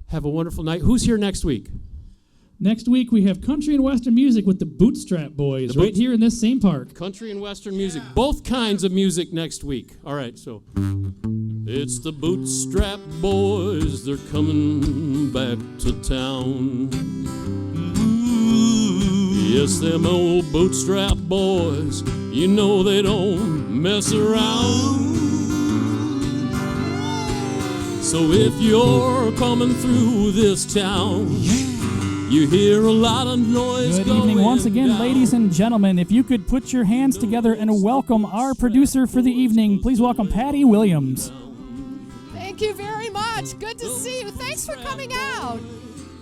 Have a wonderful night. Who's here next week? Next week, we have country and western music with the Bootstrap Boys right here in this same park. Country and western music. Both kinds of music next week. All right, so it's the Bootstrap Boys. They're coming back to town. Yes, them old Bootstrap Boys, you know they don't mess around. So if you're coming through this town, you hear a lot of noise. Good evening once again, down. Ladies and gentlemen. If you could put your hands together and welcome our producer for the evening, please welcome Patty Williams. Thank you very much. Good to see you. Thanks for coming out.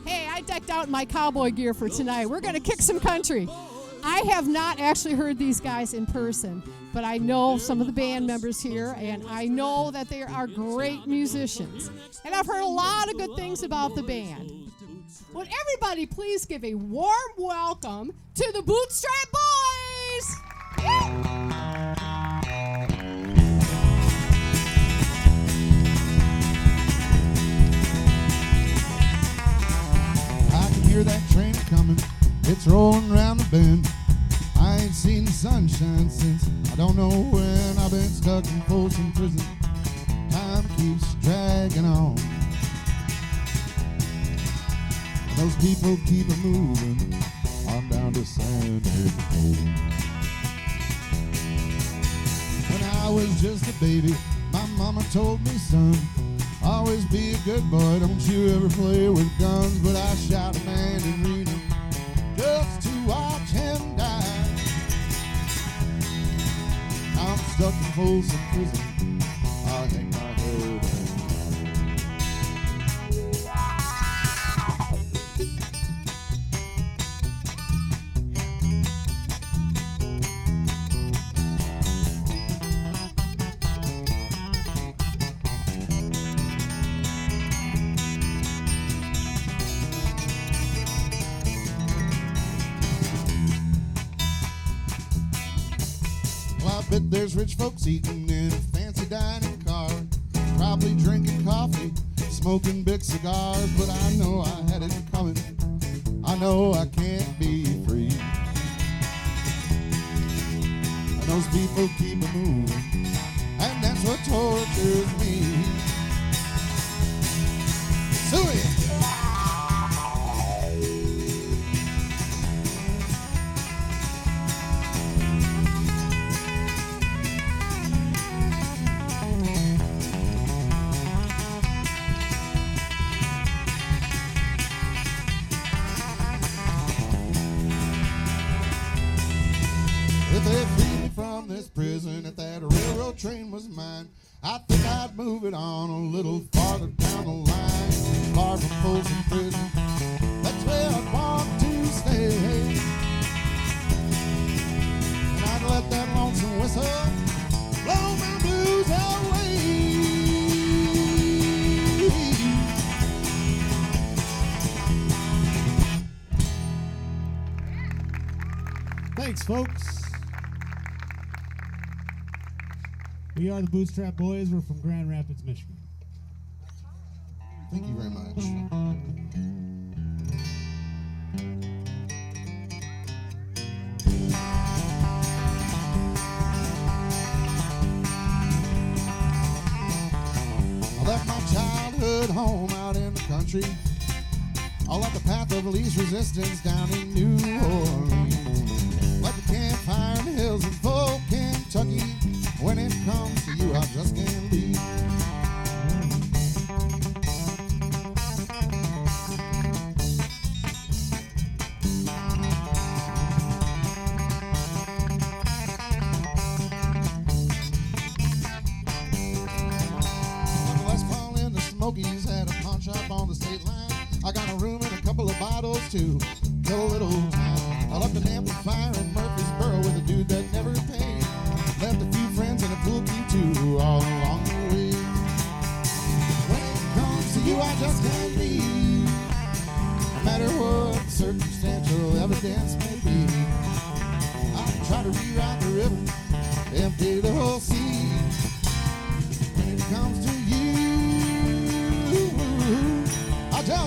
Hey, I decked out in my cowboy gear for tonight. We're going to kick some country. I have not actually heard these guys in person, but I know some of the band members here, and I know that they are great musicians. And I've heard a lot of good things about the band. Would everybody please give a warm welcome to the Bootstrap Boys? I can hear that train coming, it's rolling around the bend. I ain't seen the sunshine since I don't know when. I've been stuck in Folsom Prison, time keeps dragging on. Those people keep a moving on down to San Diego. When I was just a baby, my mama told me, son, always be a good boy, don't you ever play with guns. But I shot a man in Reno just to watch him die. I'm stuck in Folsom Prison, I hang my head. Bet there's rich folks eating in a fancy dining car, probably drinking coffee, smoking big cigars. But I know I had it coming, I know I can't be free. And those people keep a moving, and that's what tortures me. Suey! If they freed me from this prison, if that railroad train was mine, I think I'd move it on a little farther down the line, far from Folsom Prison. That's where I'd want to stay. And I'd let that lonesome whistle blow my blues away. Thanks, folks. We are the Bootstrap Boys. We're from Grand Rapids, Michigan. Thank you very much. I left my childhood home out in the country, all up the path of least resistance down in New Orleans. Like a campfire in the hills of full Kentucky. When it comes to you, I just can't leave. West Paul in the Smokies had a pawn shop on the state line. I got a room and a couple of bottles to kill a little time. I left an amplifier in Murfreesboro with a dude that never paid. Left a few friends and a pool key too all along the way. When it comes to you, I just can't leave. No matter what the circumstantial evidence may be. I try to rewrite the river, empty the whole sea. When it comes to you, I just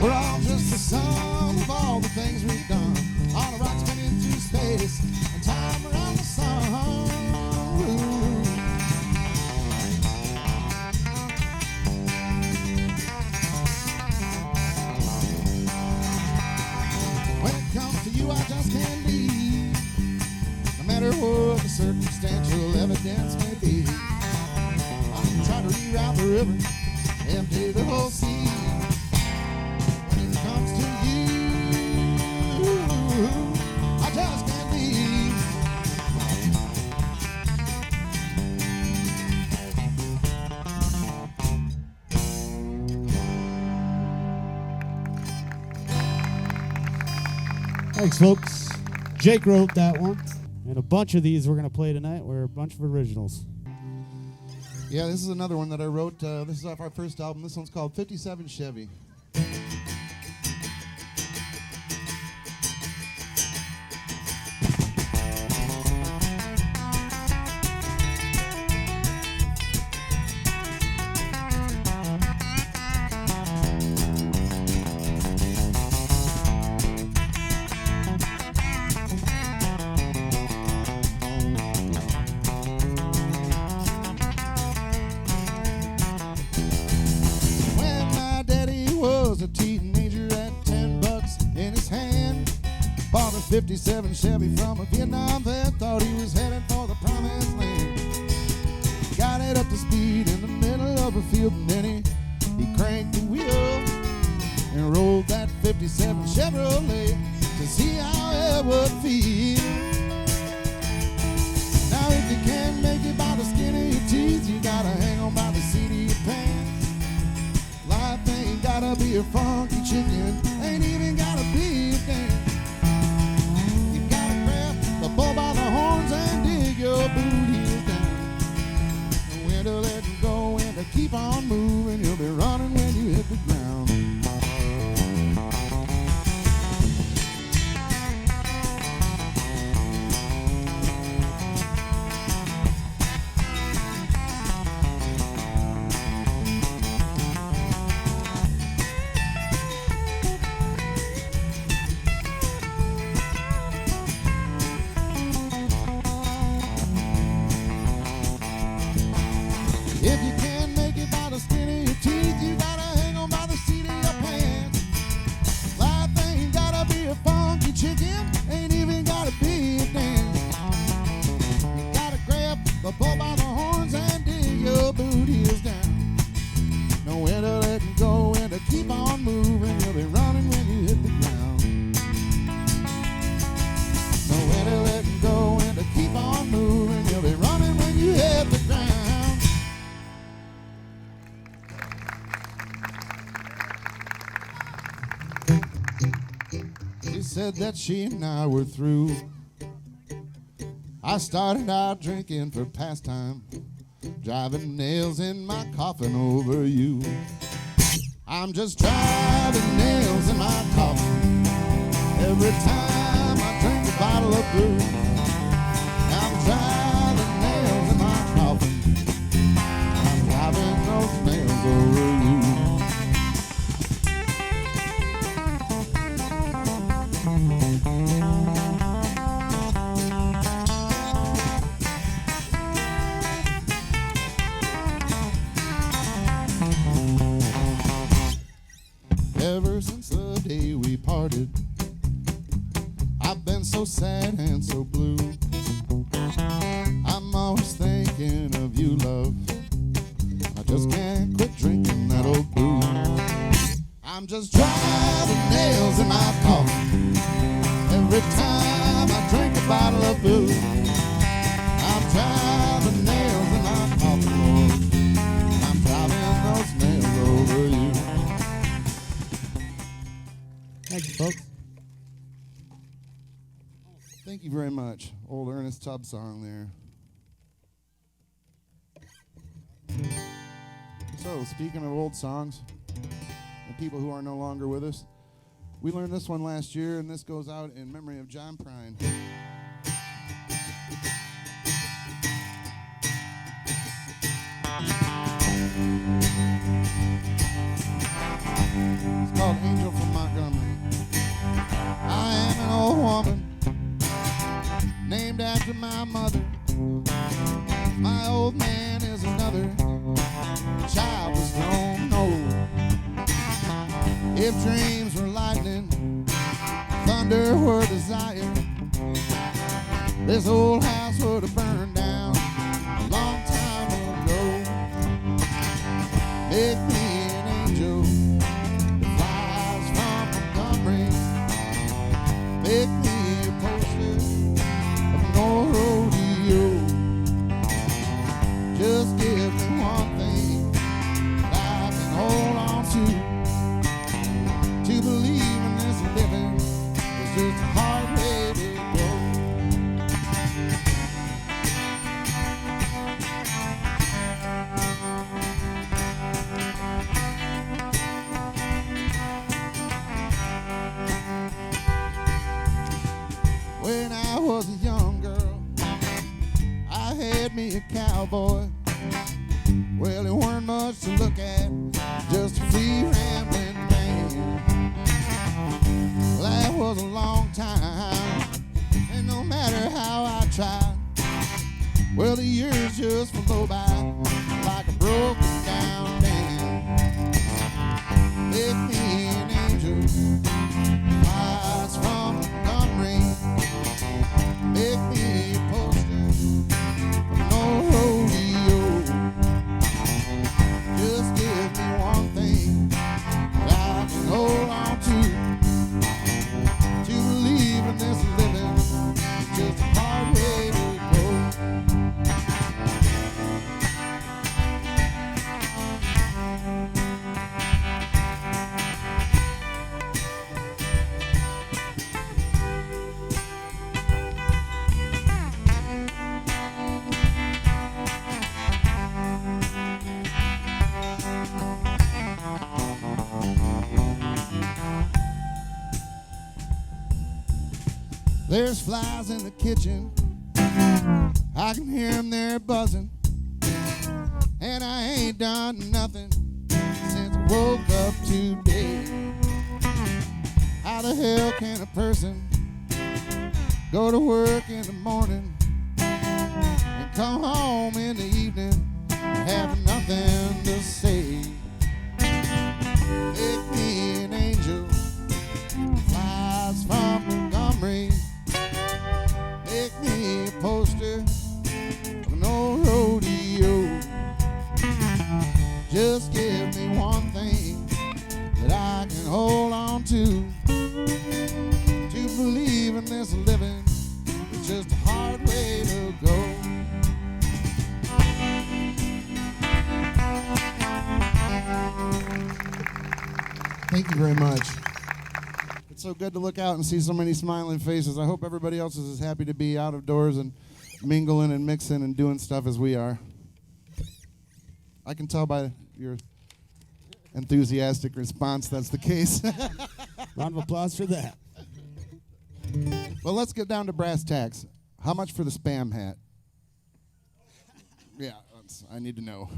We're all just the sum of all the things we've done on a rock spinning through space and time around the sun. When it comes to you, I just can't leave, no matter what the circumstantial evidence may be. I can try to reroute the river, empty the whole sea. When it comes to you, I just can't leave. Thanks, folks. Jake wrote that one. And a bunch of these we're going to play tonight were a bunch of originals. Yeah, this is another one that I wrote. This is off our first album. This one's called 57 Chevy. A teenager at $10 in his hand, bought a 57 Chevy from a Vietnam vet, thought he was headed for the promised land. Got it up to speed in the middle of a field, and then he cranked the wheel and rolled that 57 Chevrolet to see how it would feel. Now if you can't make it by the skin of your teeth, you gotta hang on by the seat of your pants. Life ain't gotta be a funky chicken, ain't even gotta be a dance. You gotta grab the bull by the horns and dig your boot heels down. And when to let them go and to keep on moving, you'll be running when you hit the ground. If you can't make it by the skin of your teeth, you gotta hang on by the seat of your pants. Life ain't gotta be a funky chicken, ain't even gotta be a dance. You gotta grab the bull by the horns and dig your boot heels down. Know when to let them go and to keep on moving, you'll be running when you hit the ground. Know when to let them go and to keep on moving, you'll be running when you hit the ground. She said that she and I were through. I started out drinking for pastime, driving nails in my coffin over you. I'm just driving nails in my coffin every time I drink a bottle of booze. I'm driving nails in my coffin, I'm driving those nails over you. Ever since the day we parted, I've been so sad and so blue. I'm always thinking of you, love. I just can't quit drinking that old booze. I'm just driving nails in my coffin every time I drink a bottle of booze. I'm driving nails in my coffin, Lord. I'm driving those nails over you. Thank you, folks. Thank you very much. Old Ernest Tubb song there. So, speaking of old songs and people who are no longer with us, we learned this one last year, and this goes out in memory of John Prine. It's called Angel from after my mother. My old man is another. Child was grown old. If dreams were lightning, thunder were desire, this old house would have burned down a long time ago. Make me an angel that flies from Montgomery. Make me a poster of an old rodeo. Just give me one thing that I can hold on to. To believe in this living is just a hard way to go. When I was a young girl, I had me a cowboy. Well, it weren't much to look at, just a free rambling man. Well, that was a long time, and no matter how I tried, well, the years just flew by like a broken down dam. Make me an angel, flies from Montgomery. Make me a poster of no rodeo. Just give me one thing that I can hold on to. To believe in this living is just a hard way to go. There's flies in the kitchen, I can hear them there buzzing, and I ain't done nothing since I woke up today. How the hell can a person go to work in the morning and come home in the evening and have nothing to say? Make me an angel, flies from Montgomery. Make me a poster of an old rodeo. Just give me one thing that I can hold on to. To believe in this living is just a hard way to go. Thank you very much. It's so good to look out and see so many smiling faces. I hope everybody else is as happy to be out of doors and mingling and mixing and doing stuff as we are. I can tell by your enthusiastic response that's the case. Round of applause for that. Well, let's get down to brass tacks. How much for the spam hat? Yeah, I need to know.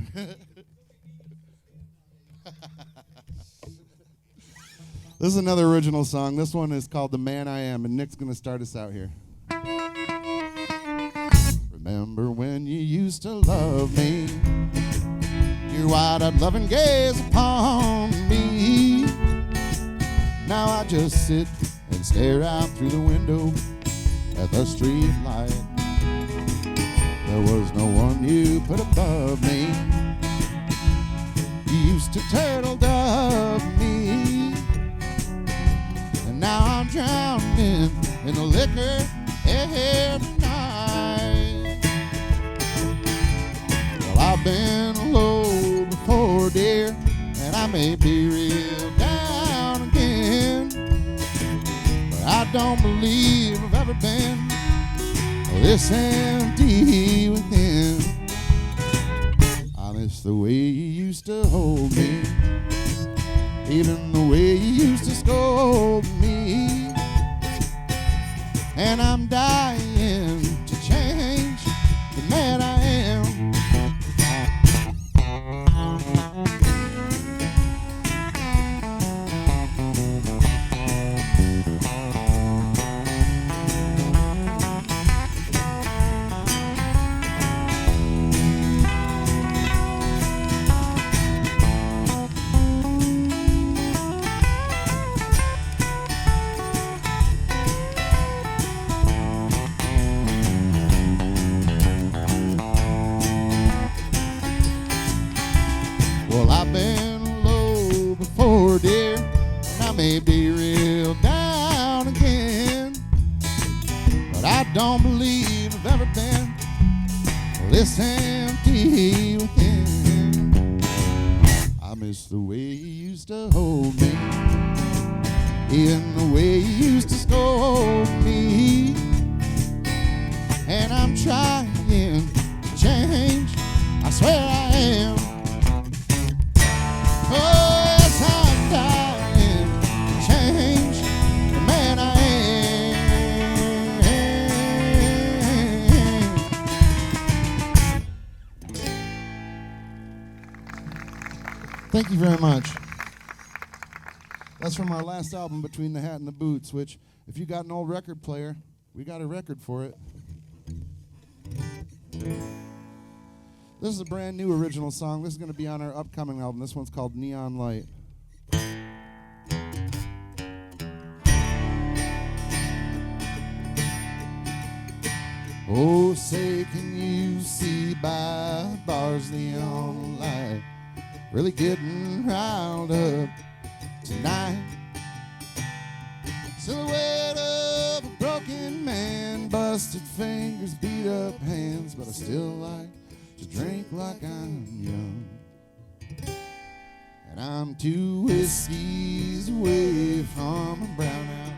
This is another original song. This one is called The Man I Am, and Nick's going to start us out here. Remember when you used to love me? Your wide-eyed loving gaze upon me. Now I just sit and stare out through the window at the street light. There was no one you put above me. You used to turtle dove me. Now I'm drowning in the liquor every night. Well, I've been low before, dear, and I may be real down again, but I don't believe I've ever been this empty within. I miss the way you used to hold me, even the way you used to scold me. And I'm dying to change the man I am. this empty within. I miss the way you used to hold me, even the way you used to scold me. And I'm trying to change, I swear I am. Oh, yes, I'm dying to change the man I am. Thank you very much. That's from our last album, Between the Hat and the Boots, which, if you got an old record player, we got a record for it. This is a brand new original song. This is going to be on our upcoming album. This one's called Neon Light. Oh, say, can you see by the bars neon light really getting riled up tonight? Silhouette of a broken man, busted fingers, beat up hands, but I still like to drink like I'm young. And I'm 2 whiskeys away from a brownout.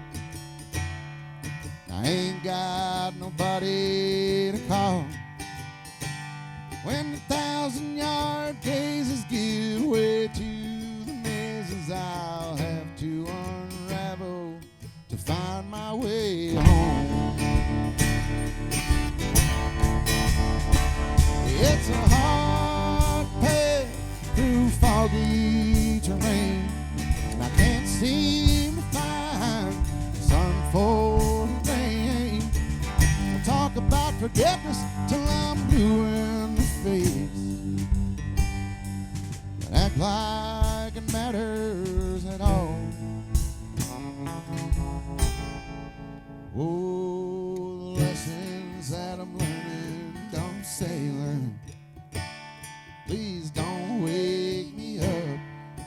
I ain't got nobody to call. When the 1,000-yard gazes give way to the mazes, I'll have to unravel to find my way home. It's a hard path through foggy terrain, and I can't seem to find the sun for the rain. I talk about forgiveness till I'm blue in the face, but act like it matters at all. Oh, the lessons that I'm learning don't say learn. Please don't wake me up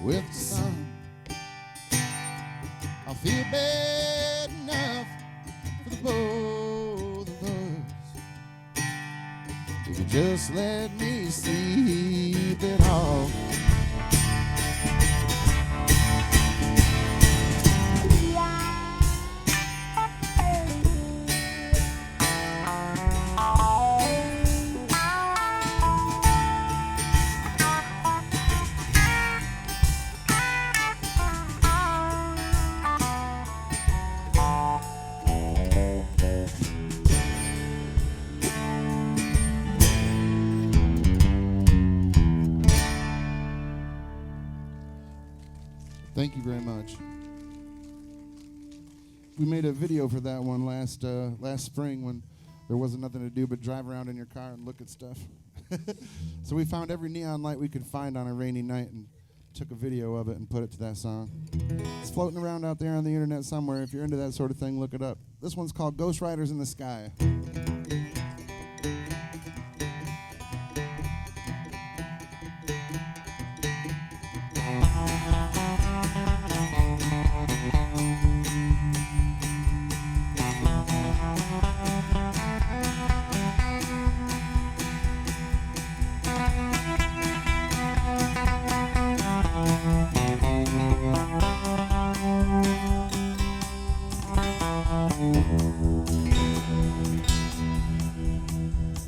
with the sun. I'll feel bad enough for the both of us if you just let me sleep it off. Thank you very much. We made a video for that one last spring when there wasn't nothing to do but drive around in your car and look at stuff. So we found every neon light we could find on a rainy night and took a video of it and put it to that song. It's floating around out there on the internet somewhere. If you're into that sort of thing, look it up. This one's called Ghost Riders in the Sky.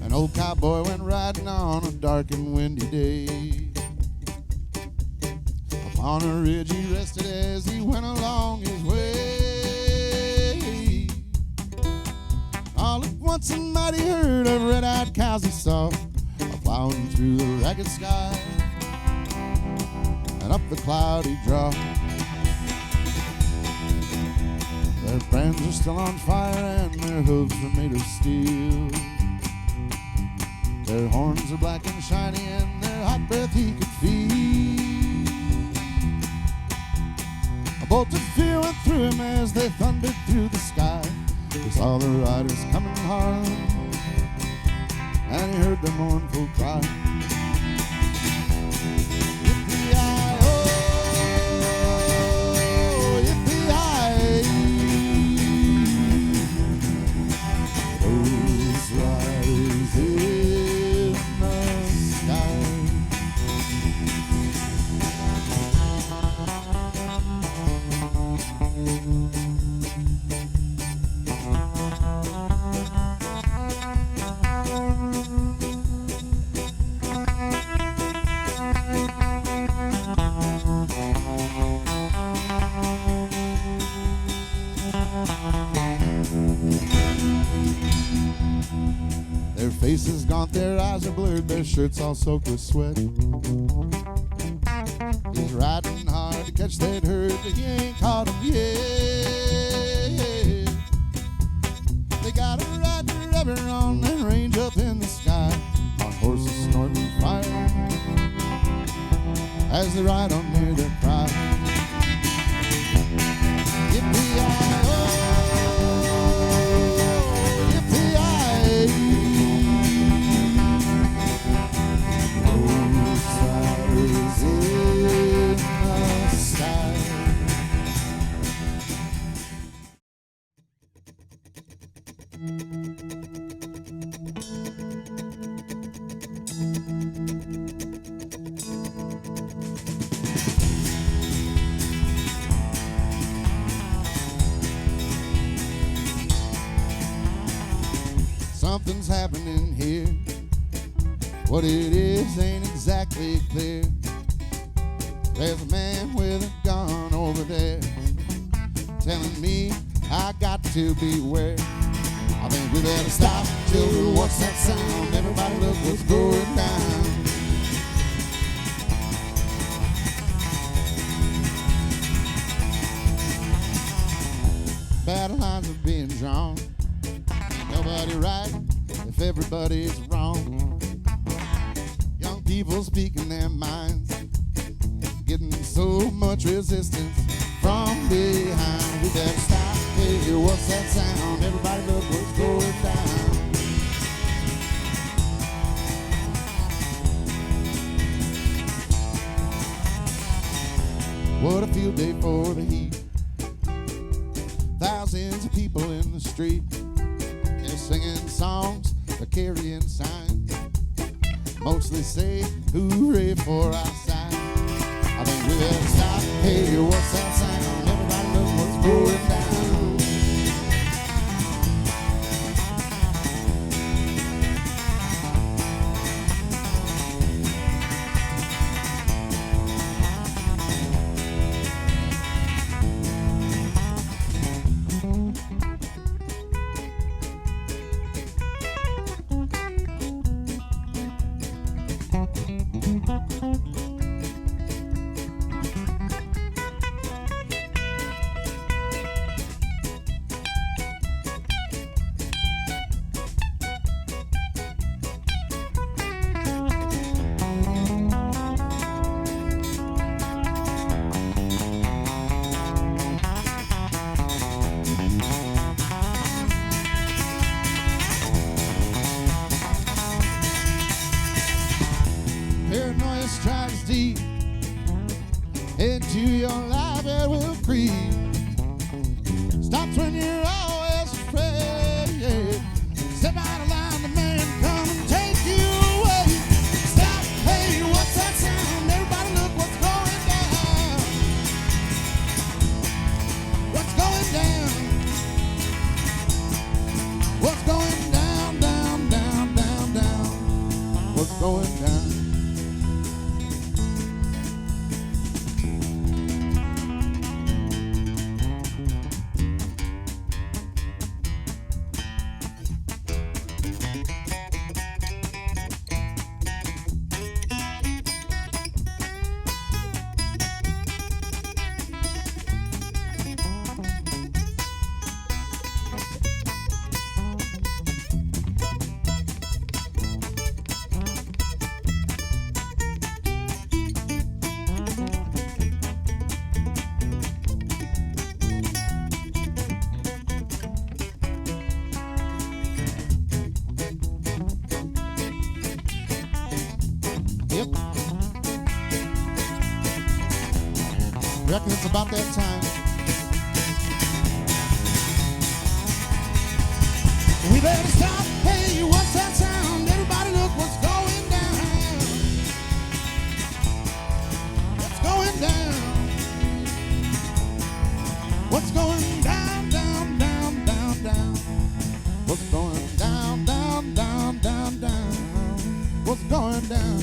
An old cowboy went riding on a dark and windy day. Upon a ridge he rested as he went along his way. All at once a mighty herd of red-eyed cows he saw, plowing through the ragged sky and up the cloudy draw. Their brands are still on fire and their hooves are made of steel. Their horns are black and shiny and their hot breath he could feel. A bolt of fear went through him as they thundered through the sky. He saw the riders coming hard and he heard their mournful cry. Those riders in faces gaunt, their eyes are blurred, their shirts all soaked with sweat. He's riding hard to catch that herd, but he ain't caught him yet. They gotta ride forever on that range up in the sky, on horses snorting fire as they ride on near their pride. Yippee-yi-oh, yippee-yi. Those riders in the sky. Something's happening here. What it is ain't exactly clear. There's a man with a gun over there telling me I got to beware. I think we better stop, children, what's that sound? Everybody look what's going down. Battle lines are being drawn. Nobody right if everybody's wrong. Young people speaking their minds, getting so much resistance from behind. We better stop, hey, what's that sound? Everybody look what's going down. What a field day for the heat. Thousands of people in the street. They're singing songs, they're carrying signs. Mostly say, hooray for our side. I think we better stop, hey, what's that sound? Everybody look what's going down. Paranoia strikes deep into your life, it will creep. Stops when you're always afraid. Step out of line, the man come and take you away. Stop, hey, what's that sound? Everybody look what's going down. What's going down? What's going down, down, down, down, down? What's going down? Yep. Reckon it's about that time. We better stop. Hey, what's that sound? Everybody look what's going down. What's going down? What's going down, down, down, down, down? What's going down, down, down, down, down? What's going down?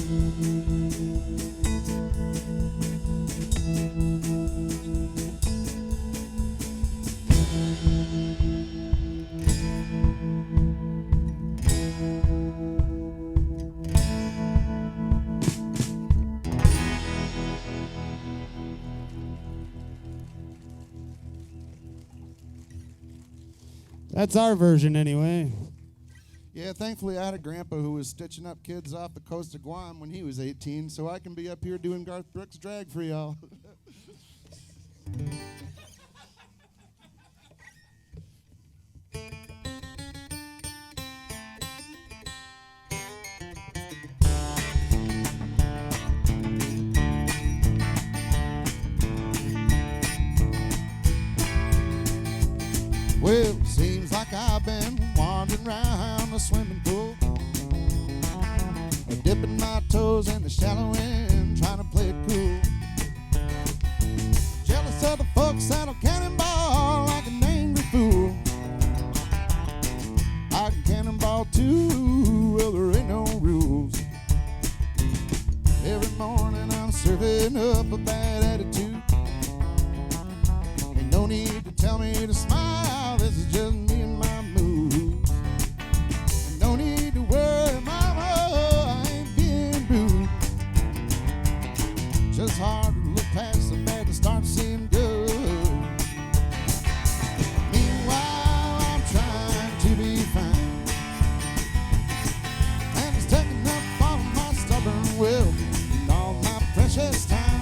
That's our version anyway. Yeah, thankfully I had a grandpa who was stitching up kids off the coast of Guam when he was 18, so I can be up here doing Garth Brooks drag for y'all. Well, it seems like I've been wandering around the swimming pool, dipping my toes in the shallow end, trying to play it cool. Jealous of the folks that'll cannonball like an angry fool. I can cannonball too, well there ain't no rules. Every morning I'm serving up a bad attitude. Ain't no need to tell me to smile, this is just me and my mood. And no need to worry, mama, I ain't being rude. Just hard to look past the bad and start seeing good. Meanwhile, I'm trying to be fine, and it's taking up all of my stubborn will and all my precious time.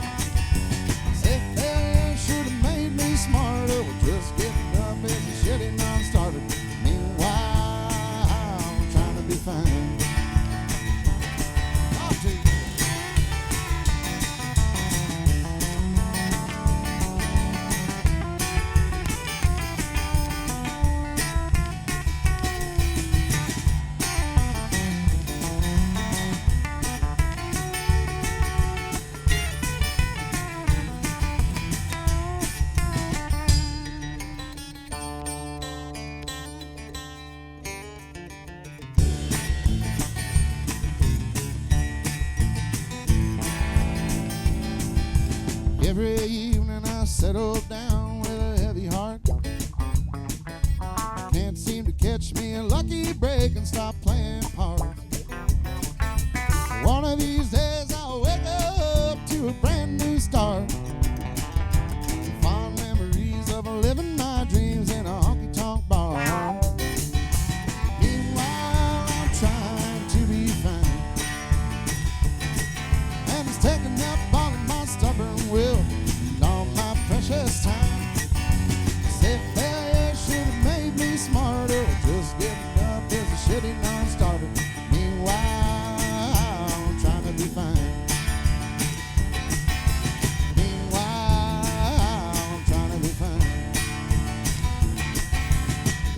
If they should have made me smarter, we're just getting up as a shitty non-starter. Meanwhile, I'm trying to be fine. Talk to you. Every evening I settle down with a heavy heart. Can't seem to catch me a lucky break and stop playing parts. One of these days I'll wake up to a brand new start. Fond memories of living my dreams in a honky-tonk bar. Meanwhile I'm trying to be fine, and it's taking up all of my stubborn will and all my precious time. If failure should have made me smarter, just getting up is a shitty non-starter. Meanwhile, I'm trying to be fine. Meanwhile, I'm trying to be fine.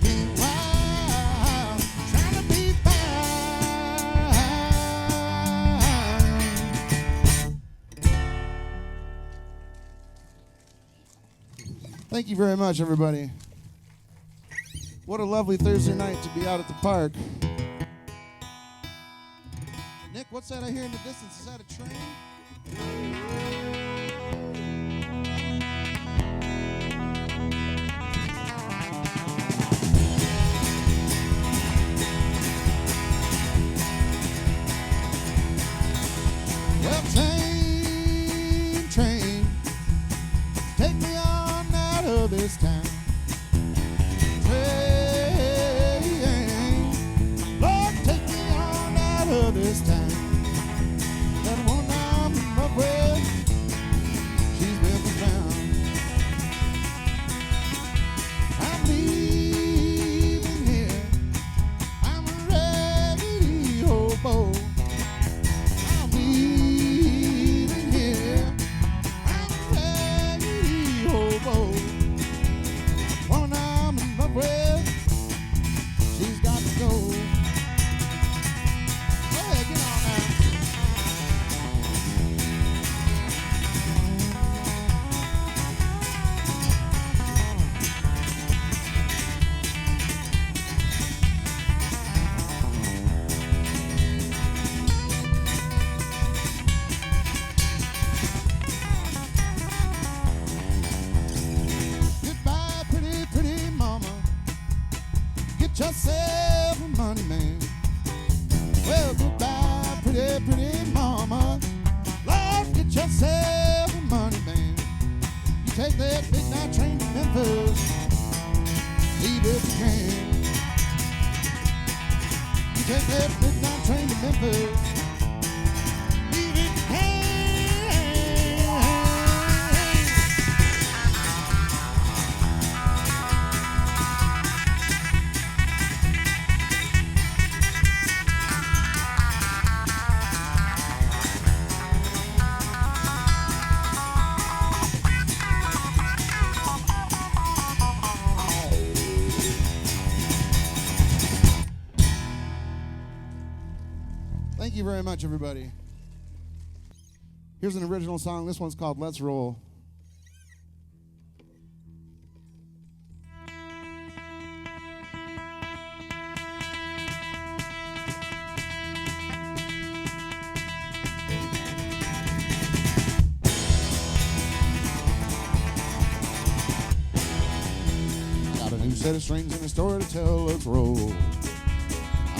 Meanwhile, I'm trying to be fine. Thank you very much, everybody. What a lovely Thursday night to be out at the park. Nick, what's that I hear in the distance? Is that a train? Well, train, take me on out of this town. Lord, take me on out of this town. That one I'm in love with, she's never found. I'm leaving here, I'm a raggedy old boy. I'm leaving here, I'm a raggedy old boy. Woman I'm in love with, she's got to go. Go ahead, get on now. Goodbye, pretty, pretty mama. Get yourself a money man. Well, goodbye, pretty, pretty mama. Lord, get yourself a money man. You take that midnight train to Memphis. Leave if you can. take that midnight train to Memphis. Leave it hang. Thank you very much, everybody. Here's an original song. This one's called Let's Roll. Got a new set of strings in the store to tell. Let's roll.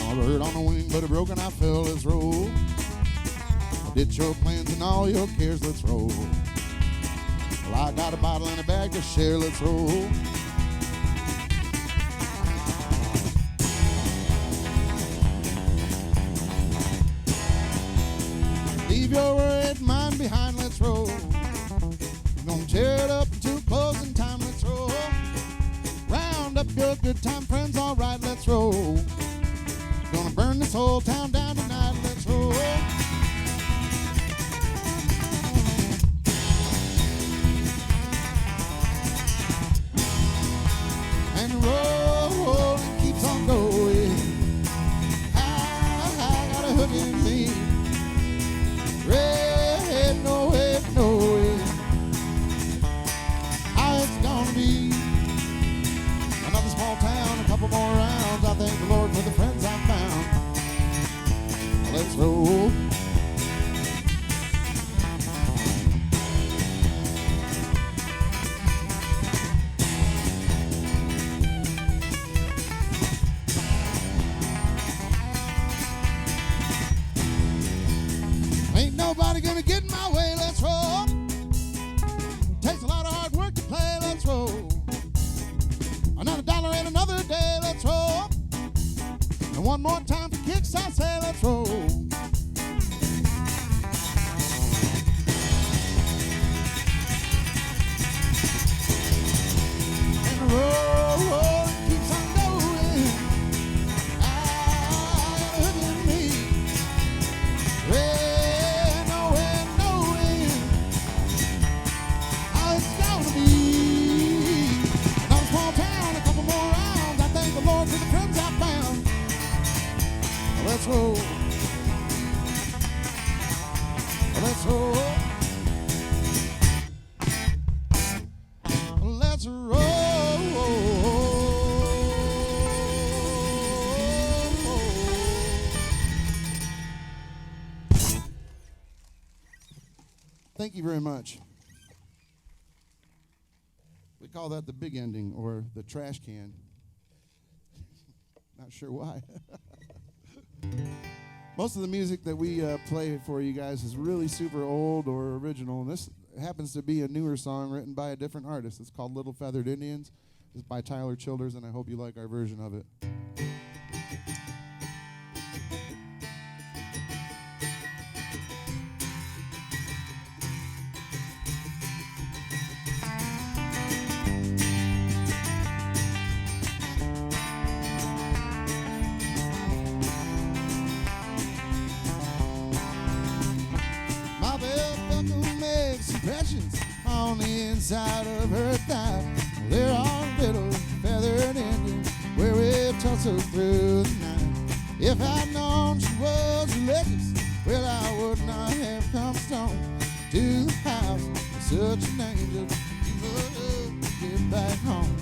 I'm a bird on the wing, but a broken I fell. Let's roll. I'll ditch your plans and all your cares. Let's roll. Well, I got a bottle and a bag to share. Let's roll. Leave your worried mind behind. Let's roll. We're gonna tear it up until closing time. Let's roll. Round up your good time friends. All right, let's roll. Gonna burn this whole town down tonight. Let's roll. And roll and keeps on going. I got a hook in me. Red, no way, no way. How it's gonna be. Another small town, a couple more rounds. I thank the Lord for the friends I found. Let's roll. Ain't nobody gonna get in my way. Let's roll. Takes a lot of hard work to play. Let's roll. Another dollar and another day. Let's roll. And one more time for kicks, I say let's roll. And the roll keeps on going. I got a hook in me. No way. How it's gonna be. Another small town, a couple more rounds. I thank the Lord for the friends I found. Let's roll. Let's roll. Let's roll. Thank you very much. We call that the big ending or the trash can. Not sure why. Most of the music that we play for you guys is really super old or original. And this happens to be a newer song written by a different artist. It's called Little Feathered Indians. It's by Tyler Childers, and I hope you like our version of it. On the inside of her thigh, there are little feathered Indians where we tussled through the night. If I'd known she was religious, well, I would not have come stone to the house with such an angel. You would get back home.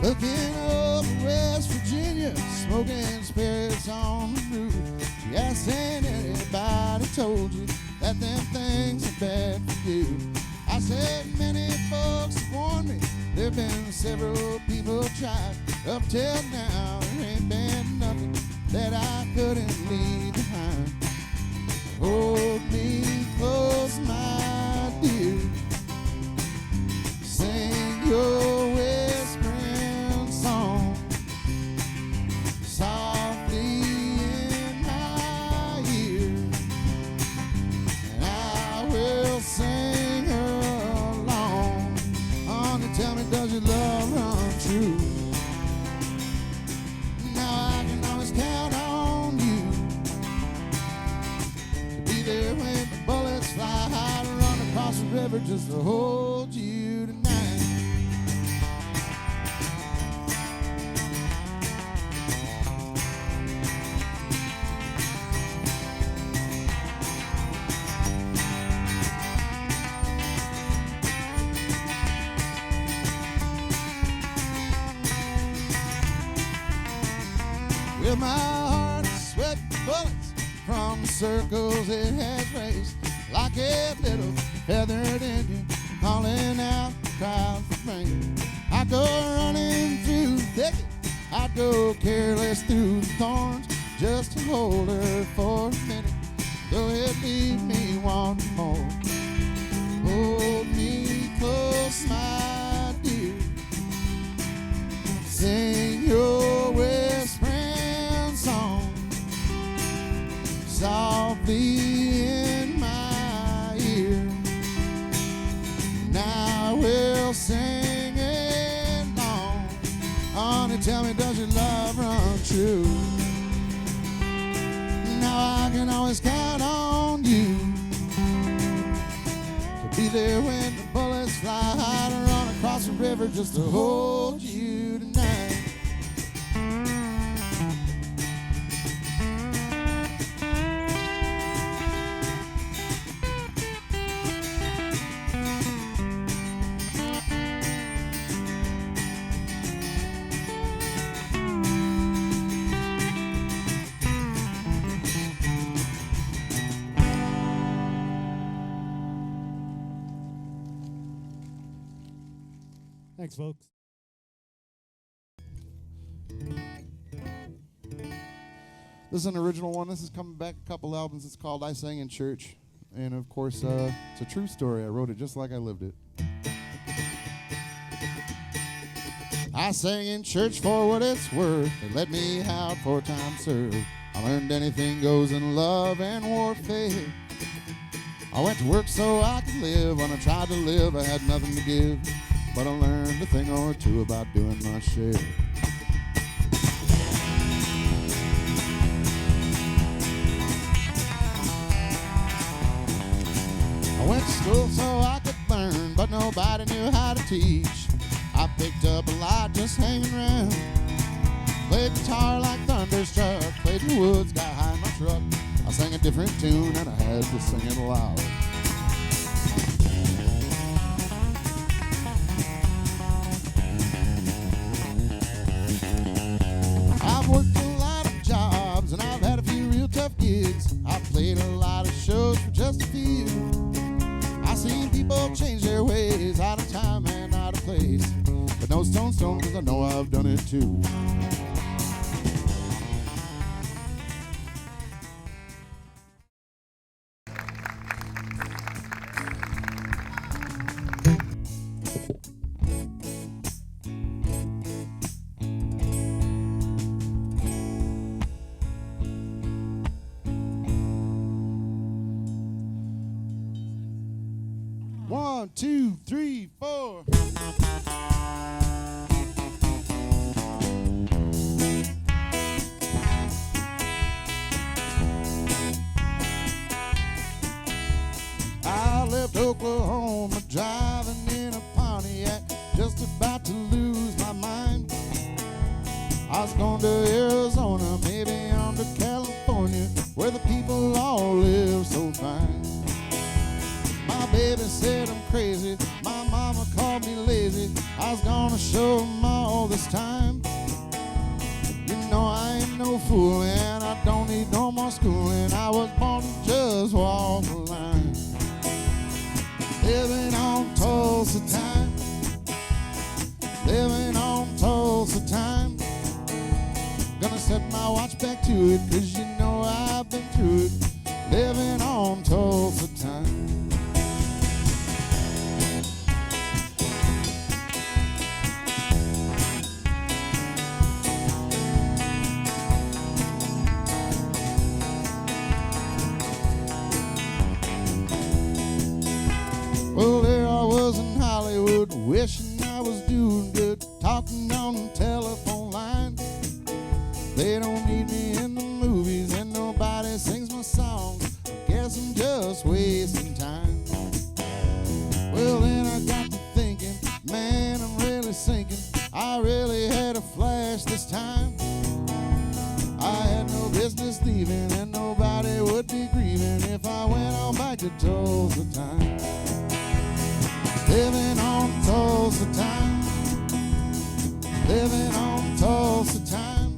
Looking up West Virginia, smoking spirits on the roof. She asked, ain't anybody told you that them things are bad for you? I said, many folks have warned me. There've been several people tried. Up till now, there ain't been nothing that I couldn't leave behind. Hold me close, my dear. Sing your whispering song softly in my ear, and I will sing along. Honey, tell me, does your love run true? Now I can always count on you to be there when the bullets fly high, to run across the river just to hold you tonight. With my heart sweat bullets from circles it has raced, like a little feathered Indian calling out the crowd for rain. I go running through the thicket, I go careless through the thorns, just to hold her for a minute, though it leave me wanting more. Hold me close, my dear. Sing your whispering song softly in my ear. Now we'll sing along. Honey, tell me, does your love run true? Now I can always count on you to be there when the bullets fly high, to run across the river just to hold you tonight. Thanks, folks. This is an original one. This is coming back a couple albums. It's called I Sang in Church. And of course, it's a true story. I wrote it just like I lived it. I sang in church for what it's worth. They let me out for time served. I learned anything goes in love and warfare. I went to work so I could live. When I tried to live, I had nothing to give. But I learned a thing or two about doing my share. I went to school so I could learn, but nobody knew how to teach. I picked up a lot just hanging around. Played guitar like thunderstruck, played in the woods, got high in my truck. I sang a different tune and I had to sing it loud. I've worked a lot of jobs and I've had a few real tough gigs. I've played a lot of shows for just a few. I've seen people change their ways, out of time and out of place. But no stone, cause I know I've done it too. One, two, three, four. I left Oklahoma driving in a Pontiac, just about to lose my mind. I was going to Arizona, maybe on to California, where the people all live so fine. My baby said I'm crazy, my mama called me lazy. I was gonna show them all this time. You know I ain't no fool and I don't need no more schooling. I was born to just walk the line. Living on Tulsa time, living on Tulsa time. Gonna set my watch back to it, cause you know I've been through it. Living on Tulsa time. Tulsa time. Living on Tulsa time. Living on Tulsa time.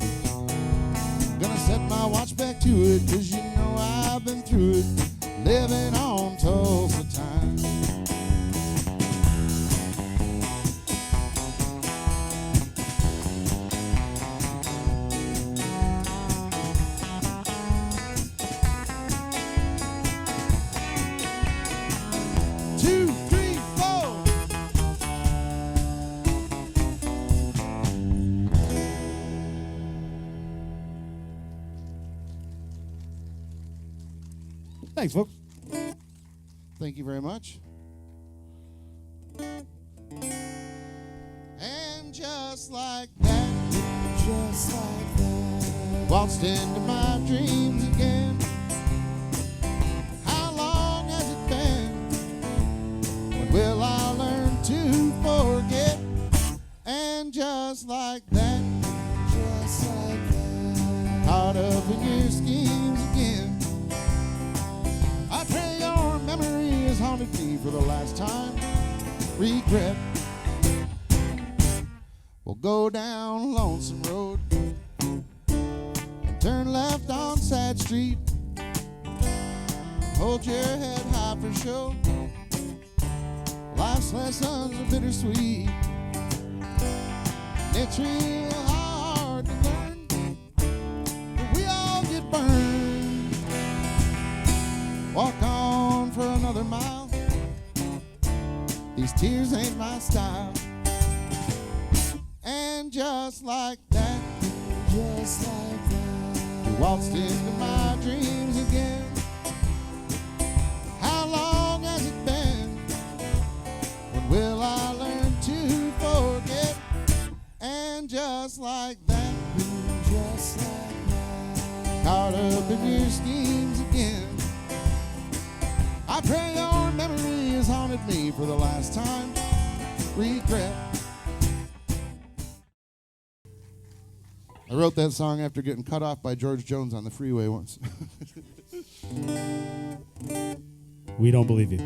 Gonna set my watch back to it, 'cause you know I've been through it. Living on Tulsa time. Two, three, four. Thanks, folks. Thank you very much. And just like that, waltzed into my dreams again. How long has it been? When will I learn to forget? And just like that, caught up in your schemes again. I pray your memory has haunted me for the last time. Regret. We'll go down Lonesome Road and turn left on Sad Street. Hold your head high for show. Life's lessons are bittersweet. It's real hard to learn, but we all get burned. Walk on for another mile. These tears ain't my style. And just like that, you waltzed into my dreams again. How long has it been? When will I learn to forget? And just like that, caught up in your schemes again. I pray your memory has haunted me for the last time. Regret. I wrote that song after getting cut off by George Jones on the freeway once. We don't believe you.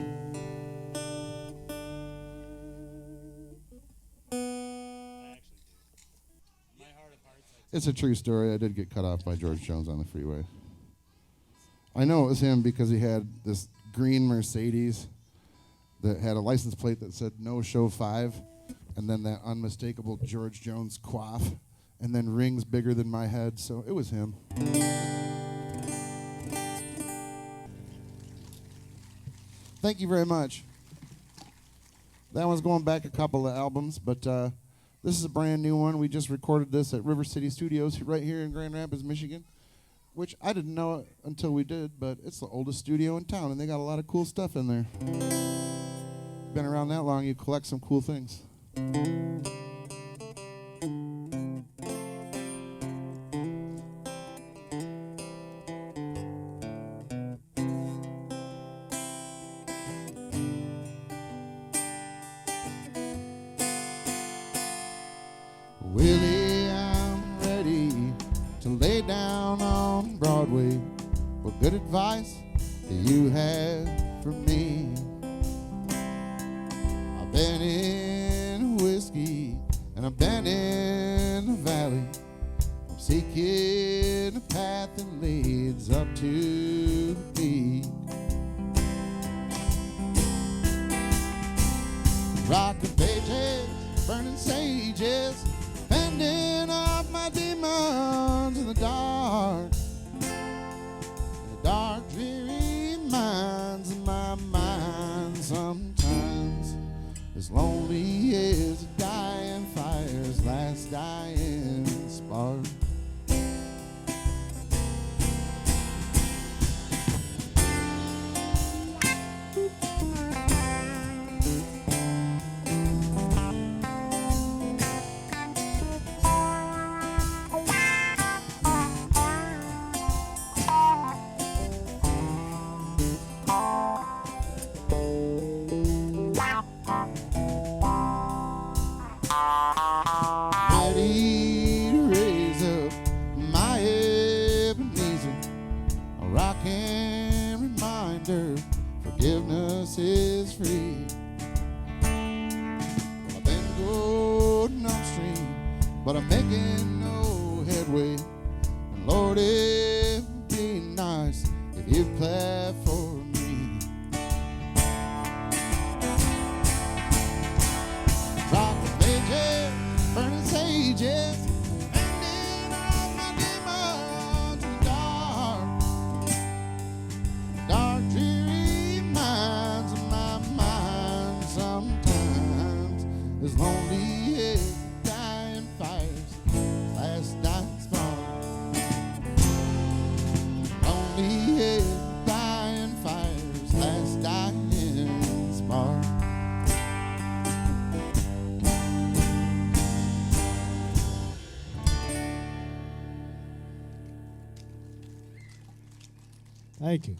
It's a true story. I did get cut off by George Jones on the freeway. I know it was him because he had this green Mercedes that had a license plate that said no show 5, and then that unmistakable George Jones quaff, and then rings bigger than my head, so it was him. Thank you very much. That one's going back a couple of albums, but this is a brand new one. We just recorded this at River City Studios right here in Grand Rapids, Michigan, which I didn't know it until we did, but it's the oldest studio in town, and they got a lot of cool stuff in there. Been around that long, you collect some cool things. Willie, I'm ready to lay down on Broadway. What good advice do you have for me? I've been in whiskey and I've been in the valley. I'm seeking a path that leads up to the peak. Rocking pages, burning sages, fending off my demons in the dark dreary minds of my mind. Sometimes as lonely as a dying fire's last dying spark. Ready to raise a upstream, but I'm making no headway. And Lord, it'd be nice if you'd clap for me. Rock the pages, burning sages, ending all my demons in dark, dreary minds of my mind. Sometimes there's lonely head dying fires, last dying spark. Lonely head dying fires, last dying spark. Thank you.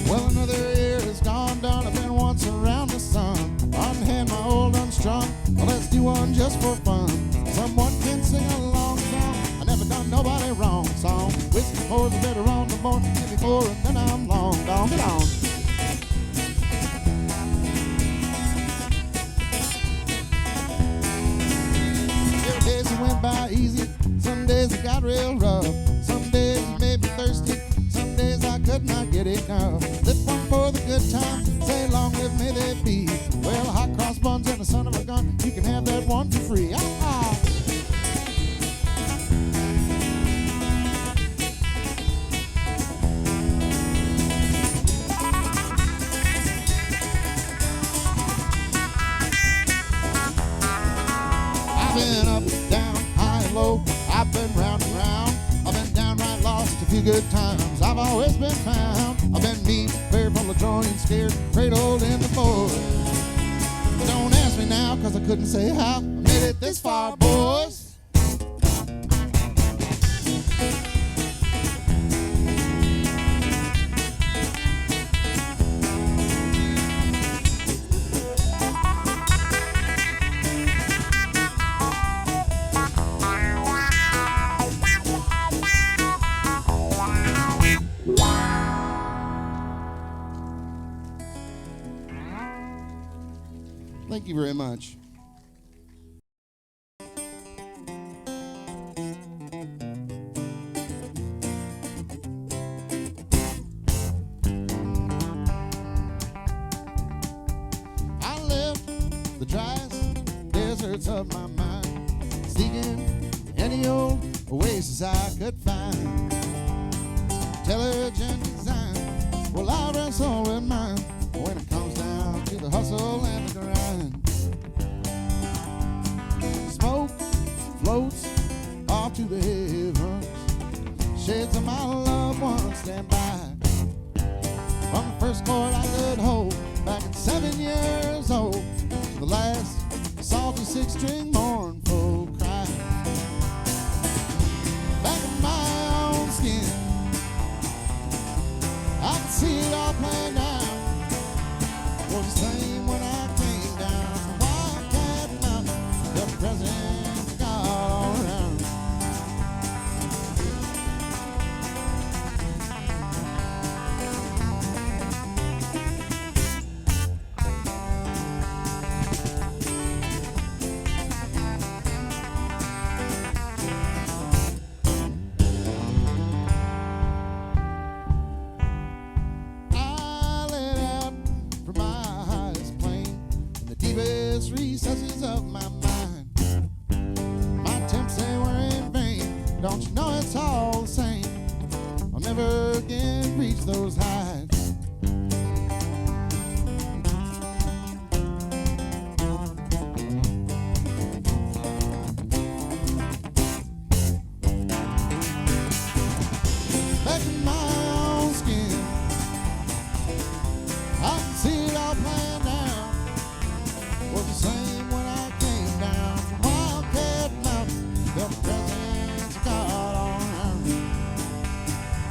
Well, another year has gone down. I've been once around the sun. On hand, my old unstrung. Well, let's do one just for fun. Someone can sing a long song. I never done nobody wrong song. Whiskey pours a better on the board. Give me four and then I'm long gone, gone. Days it went by easy, some days it got real rough. Some days it made me thirsty, some days I could not get enough. Live one for the good time, say long live may they be. Well, hot cross buns and a son of a gun, you can have that one for free. Ah-ah. I've been up, down, high and low. I've been round and round. I've been downright lost a few good times. I've always been found. I've been mean, very full of joy and scared, cradled in the void. Don't ask me now, cause I couldn't say how I made it this far, boys. Thank you very much. I left the driest deserts of my mind, seeking any old oasis I could find. Intelligent design, well, I wrestle with mine when it comes down to the hustle and the grind. Smoke floats off to the heavens. Shades of my loved ones stand by. From the first chord I could hold back at 7 years old, the last salty six-string mournful cry. Back in my own skin, I can see it all playing out. Was the same when I came down from Wildcat Mountain. The presence of God all around. I let out from my highest plane in the deepest recesses of my mind. My attempts, they were in vain. Don't you know it's all the same? I'll never again reach those heights. Back in my own skin, I can see it all playing out. Was the same when I came down from Wildcat Mountain. Felt the presence of God all around me.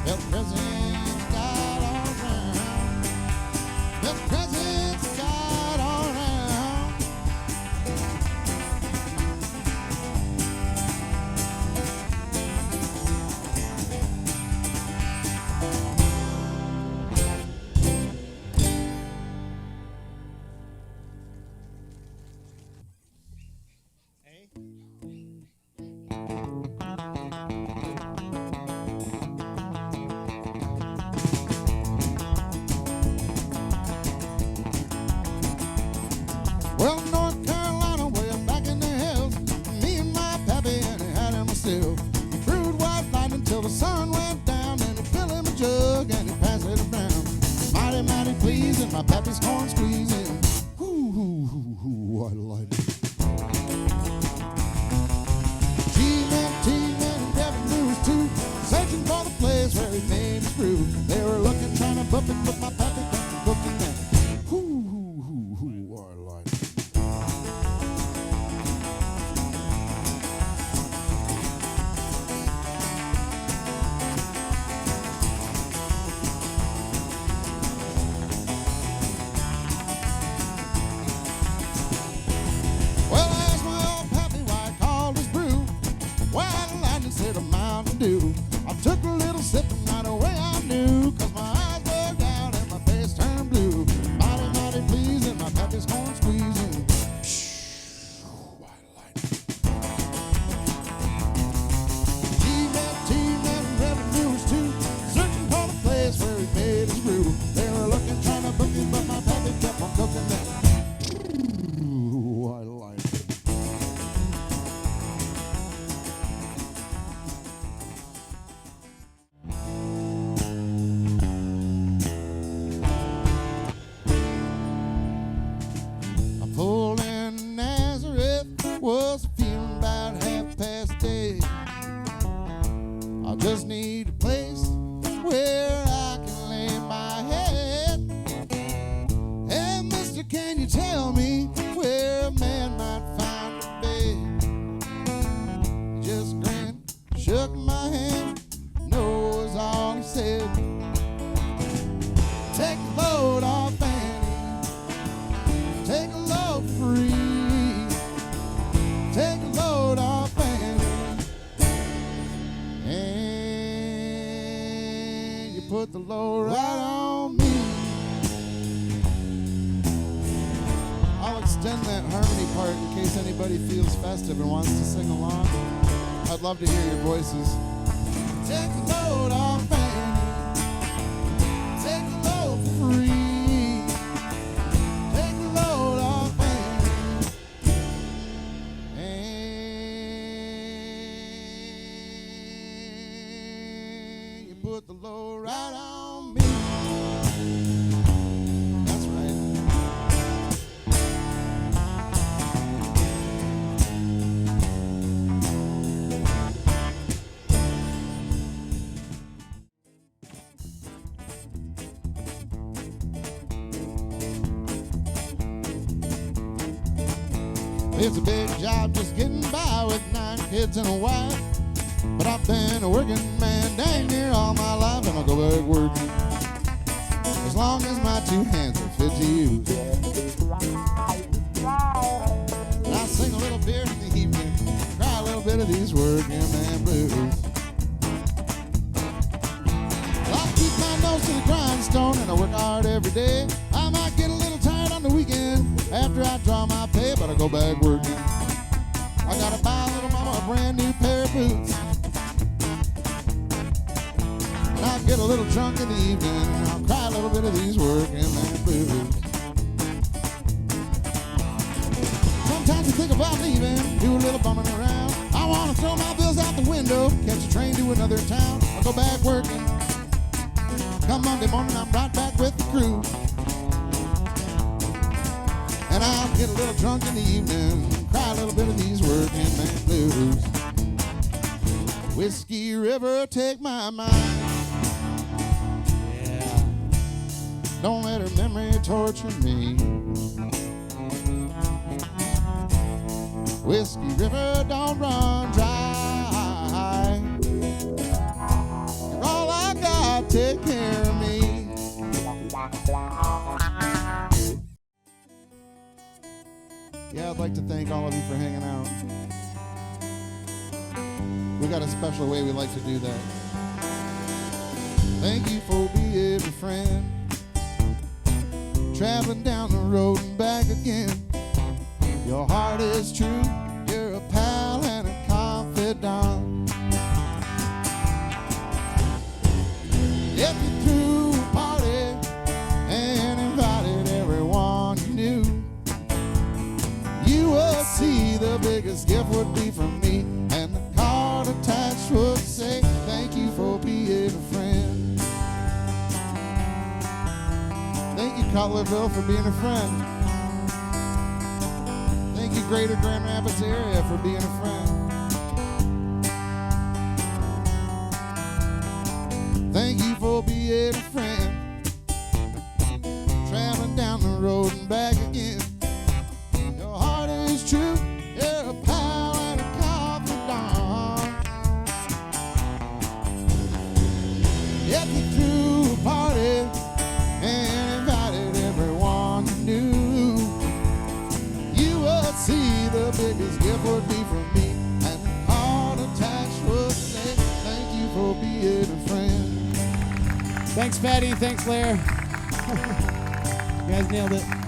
Felt the presence of God all around me. still. He brewed white lightning till the sun went down, and he filled him a jug and he passed it around. Mighty, mighty pleasing, my pappy's corn squeezing. Hoo, hoo, hoo, hoo, white lightning. G-men, T-men, and revenues too, searching for the place where he made his brew. They were looking, trying to buff it, but my pappy kept cooking them. Hoo, hoo, hoo, hoo, white lightning. Well, I asked my old pappy why he called his brew White Lightning, said a Mountain Dew. I took a little sip and right away I knew, 'cause my eyes were down and my face turned blue. Mighty, mighty pleasing, my pappy's corn squeezing. Shh, White Lightning. G-men, T-men, revenues too, searching for the place where he made his brew. They were looking, trying to book it, but my pappy kept on cooking that. White Lightning. I pulled in Nazareth, was feeling about 8:30. I just need a place where I can lay my head. Hey, mister, can you tell me where a man might find a bed? He just grinned, shook my hand, no was all he said. Take the load off Annie, take a load free, take a load off Annie, and you put the load right on me. I'll extend that harmony part in case anybody feels festive and wants to sing along. I'd love to hear your voices. Take the load off Annie, take the load free, take the load off Annie, and you put the load right on me. That's right. It's a big job just getting by with 9 kids and a wife. But I've been a working man dang near all my life, and I'll go back working as long as my 2 hands are fit to use. And I sing a little beer in the evening, cry a little bit of these working man blues. Well, I keep my nose to the grindstone and I work hard every day. I might get a little tired on the weekend after I draw my pay, but I go back working. I gotta buy little mama a brand new pair of boots. And I'll get a little drunk in the evening and I'll cry a little bit of these working man blues. Sometimes I think about leaving, do a little bumming around. I wanna throw my bills out the window, catch a train to another town. I'll go back working. Come Monday morning, I'm right back with the crew. And I'll get a little drunk in the evening, cry a little bit of these working man blues. Whiskey River, take my mind. Yeah. Don't let her memory torture me. Whiskey River, don't run dry. You're all I got, take care of me. Yeah, I'd like to thank all of you for hanging out. We got a special way we like to do that. Thank you for being a friend, traveling down the road and back again. Your heart is true, you're a pal and a confidant. If you threw a party and invited everyone you knew, you would see the biggest gift would be from me, and the card would Cutlerville for being a friend. Thank you, Greater Grand Rapids area, for being a friend. Thank you for being a friend. Traveling down the road and back again. Your heart is true. You're a pal and a confidant. Yet you threw a party and invited everyone you knew. You would see the biggest gift would be from me, and heart attached would say thank you for being a friend. Thanks, Patty. Thanks, Blair. You guys nailed it.